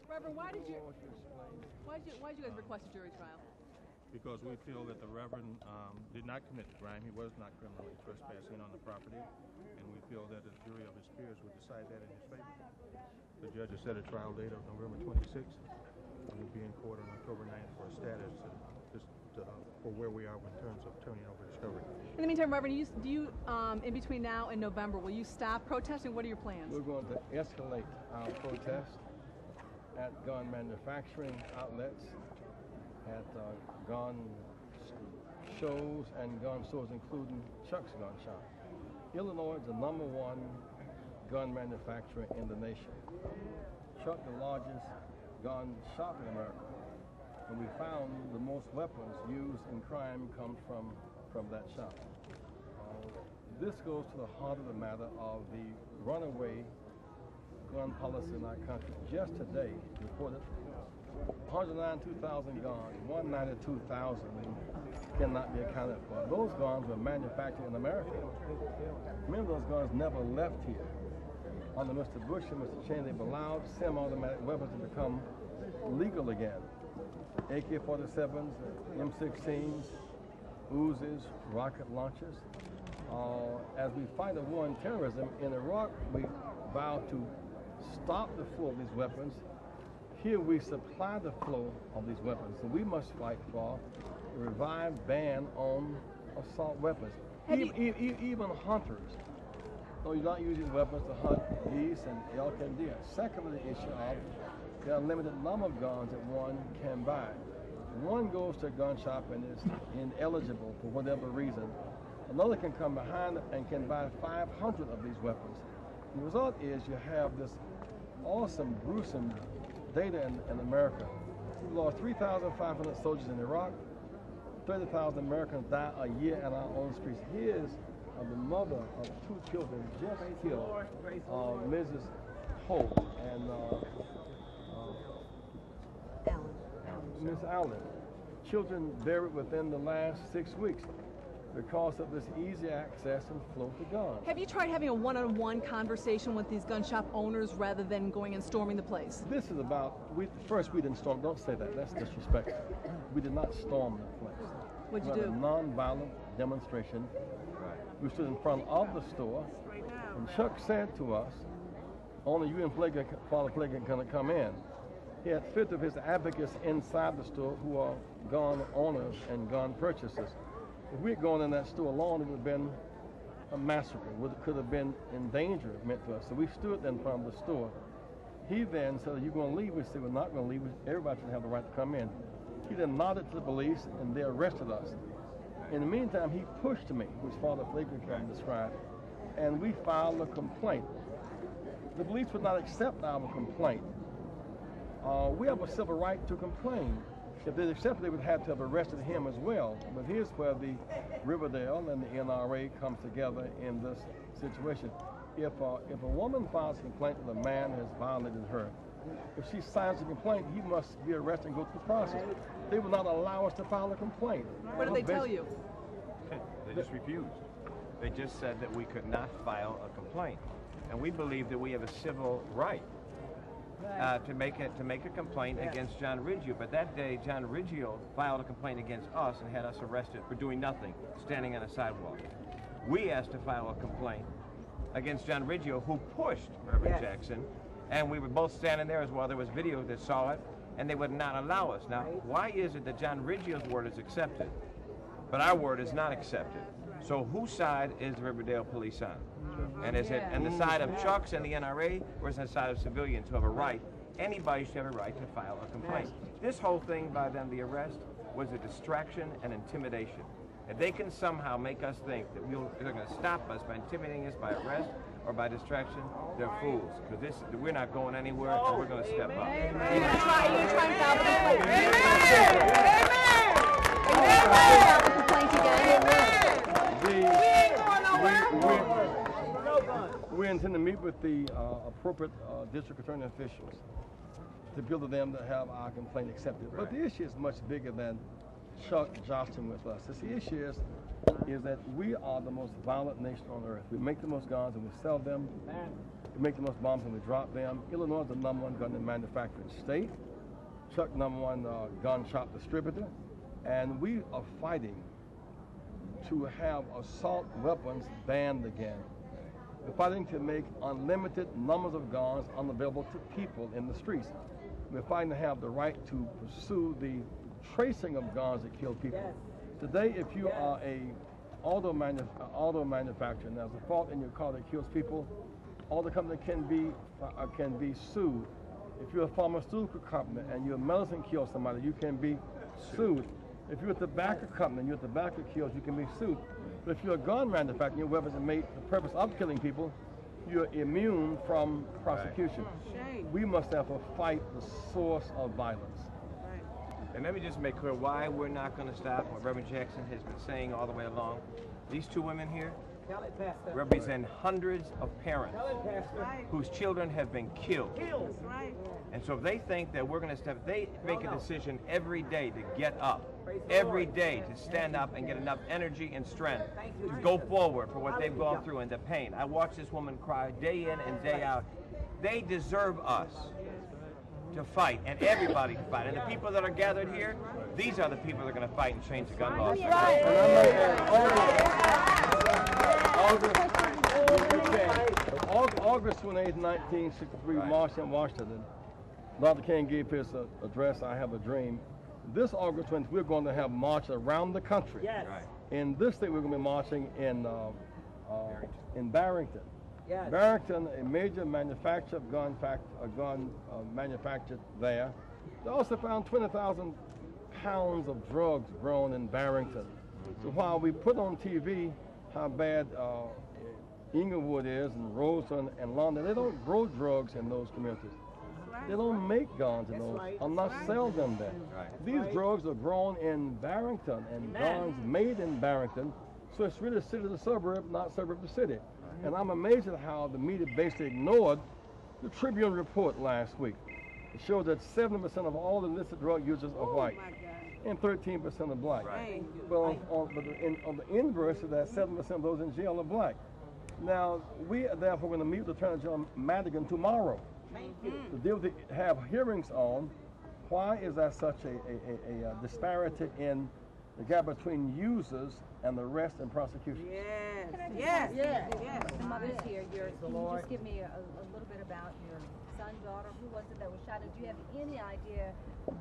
Reverend, why did you guys request a jury trial? Because we feel that the Reverend did not commit the crime. He was not criminally trespassing on the property, and we feel that a jury of his peers would decide that in his favor. The judge has set a trial date of November 26th. We will be in court on October 9th for a status for where we are in terms of turning over discovery. In the meantime, Reverend, do you in between now and November, will you stop protesting? What are your plans? We're going to escalate our protest at gun manufacturing outlets, at gun shows and gun stores, including Chuck's Gun Shop. Illinois is the #1 gun manufacturer in the nation. Chuck, the largest gun shop in America. And we found the most weapons used in crime come from that shop. This goes to the heart of the matter of the runaway gun policy in our country. Just today, reported 192,000 guns, 192,000 cannot be accounted for. Those guns were manufactured in America. Many of those guns never left here. Under Mr. Bush and Mr. Cheney, they've allowed semi-automatic weapons to become legal again. AK-47s, M16s, Uzis, rocket launchers. As we fight a war on terrorism in Iraq, we vowed to stop the flow of these weapons. Here we supply the flow of these weapons. So we must fight for a revived ban on assault weapons. Even hunters. So you're not using weapons to hunt geese and elk and deer. Secondly, the issue of the unlimited number of guns that one can buy. One goes to a gun shop and is ineligible for whatever reason. Another can come behind and can buy 500 of these weapons. The result is you have this awesome, gruesome data in America. We lost 3,500 soldiers in Iraq. 30,000 Americans die a year in our own streets. Here's the mother of 2 children just killed, Mrs. Holt and Miss Allen. Children buried within the last 6 weeks because of this easy access and flow to guns. Have you tried having a one-on-one conversation with these gun shop owners rather than going and storming the place? This is about, first we didn't storm, don't say that, that's disrespectful. We did not storm the place. What'd you do? A non-violent demonstration. We stood in front of the store, and Chuck said to us, only you and Father Flager can come in. He had 50 of his advocates inside the store who are gun owners and gun purchasers. If we had gone in that store alone, it would have been a massacre. It could have been endangerment to us. So we stood in front of the store. He then said, are you going to leave? We said, we're not going to leave. Everybody should have the right to come in. He then nodded to the police, and they arrested us. In the meantime, he pushed me, which Father Flager can describe, and we filed a complaint. The police would not accept our complaint. We have a civil right to complain. If they accepted, they would have to have arrested him as well. But here's where the Riverdale and the NRA comes together in this situation. If a woman files a complaint that a man has violated her, if she signs a complaint, he must be arrested and go through the process. They will not allow us to file a complaint. What did they tell you? They just refused. They just said that we could not file a complaint. And we believe that we have a civil right to make a complaint against John Riggio. But that day, John Riggio filed a complaint against us and had us arrested for doing nothing, standing on a sidewalk. We asked to file a complaint against John Riggio, who pushed Reverend Jackson, and we were both standing there as well. There was video that saw it, and they would not allow us. Now, why is it that John Riggio's word is accepted, but our word is not accepted? So whose side is the Riverdale police on? And is it on the side of Chuck's and the NRA, or is it on the side of civilians who have a right? Anybody should have a right to file a complaint. This whole thing by them, the arrest, was a distraction and intimidation. If they can somehow make us think that they're going to stop us by intimidating us by arrest or by distraction, they're fools. Because we're not going anywhere, and we're going to step up. You're going to try and file the complaint again? We intend to meet with the appropriate district attorney officials to appeal to them to have our complaint accepted. But the issue is much bigger than Chuck jostling with us. The issue is that we are the most violent nation on earth. We make the most guns and we sell them. We make the most bombs and we drop them. Illinois is the #1 gun manufacturing state. Chuck, #1 gun shop distributor. And we are fighting to have assault weapons banned again. We're fighting to make unlimited numbers of guns unavailable to people in the streets. We're fighting to have the right to pursue the tracing of guns that kill people. Yes. Today, if you are a auto manufacturer and there's a fault in your car that kills people, auto company can be sued. If you're a pharmaceutical company and your medicine kills somebody, you can be sued. If you're a tobacco company and your tobacco kills, you can be sued. But if you're a gun manufacturer, your weapons are made for the purpose of killing people, you're immune from prosecution. Shame. We must therefore fight the source of violence. And let me just make clear why we're not going to stop what Reverend Jackson has been saying all the way along. These two women here Tell it, Pastor. represent hundreds of parents Tell it, Pastor. whose children have been killed. Kills. Right. And so if they think that we're going to step, they make a No. decision every day to get up, Praise the every Lord. day to stand up and get enough energy and strength Thank you, to Jesus. go forward for what they've gone Hallelujah. through and the pain. I watch this woman cry day in and day out. They deserve us to fight, and everybody to fight. And the people that are gathered here, these are the people that are going to fight and change the gun laws. And I might add, August 28, 1963, March in Washington, Dr. King gave his address, I Have a Dream. This August 20th, we're going to have marches around the country. Yes. Right. In this state, we're going to be marching in Barrington. Yes. Barrington, a major manufacturer of gun manufactured there. They also found 20,000 pounds of drugs grown in Barrington. So while we put on TV how bad Inglewood is and Roseland and London, they don't grow drugs in those communities. They don't make guns in those, unless sell them there. Right. These drugs are grown in Barrington and guns made in Barrington. So it's really city to suburb, not suburb to city. And I'm amazed at how the media basically ignored the Tribune report last week. It showed that 70% of all illicit drug users are white and 13% are black. Right. Well, on the inverse of that, 7% of those in jail are black. Now, we are therefore going to meet with Attorney General Madigan tomorrow to deal with have hearings on why is there such a disparity in the gap between users and the arrest and prosecution. Yes. Can I just Yes. ask Yes. you, the mother's here. Can you Lord. just give me a little bit about your son, daughter? Who was it that was shot? And do you have any idea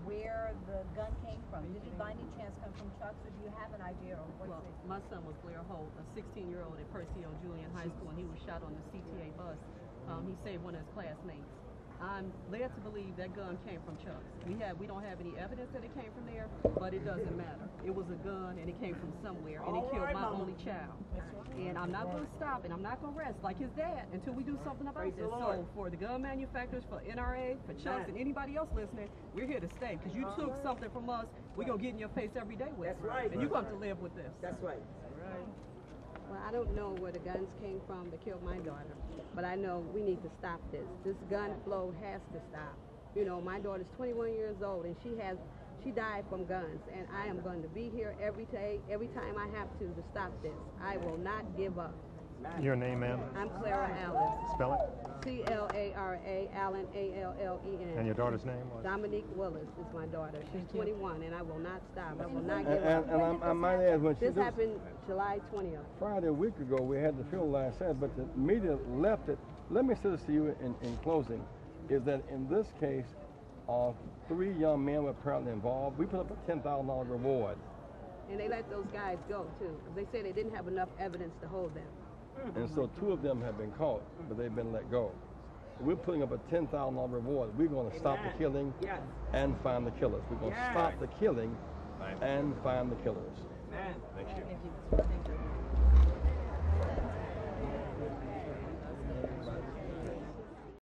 where the gun came from? Did it by any chance come from Chuck's, or do you have an idea of what's Well, it? my son was Blair Holt, a 16-year-old at Percy O. Julian High School, and he was shot on the CTA bus. He saved one of his classmates. I'm led to believe that gun came from Chuck's. We don't have any evidence that it came from there, but it doesn't matter. It was a gun, and it came from somewhere, and it All killed right, my Mama. only child. And I'm not going to stop, and I'm not going to rest like his dad until we do something about Praise the this. Lord. So for the gun manufacturers, for NRA, for Chuck's, Amen. and anybody else listening, we're here to stay. Because you took something from us, we're going to get in your face every day with That's it. right. And you're going to live with this. That's right. Well, I don't know where the guns came from that killed my daughter, but I know we need to stop this. This gun flow has to stop. You know, my daughter's 21 years old, and she died from guns, and I am going to be here every time I have to stop this. I will not give up. Your name, ma'am? I'm Clara Allen. Spell it. C-L-A-R-A, Allen, A-L-L-E-N. And your daughter's name was? Dominique Willis is my daughter. She's 21, and I will not stop. I will not And, give up. and I might add, when This happened July 20th. Friday, a week ago, we had the funeral last Saturday, but the media left it. Let me say this to you in closing, is that in this case, 3 young men were apparently involved. We put up a $10,000 reward. And they let those guys go, too, because they said they didn't have enough evidence to hold them. And so 2 of them have been caught, but they've been let go. We're putting up a $10,000 reward. We're going to stop the killing Yes. and find the killers. We're going to stop the killing and find the killers. Man. Thank you. Thank you. Thank you.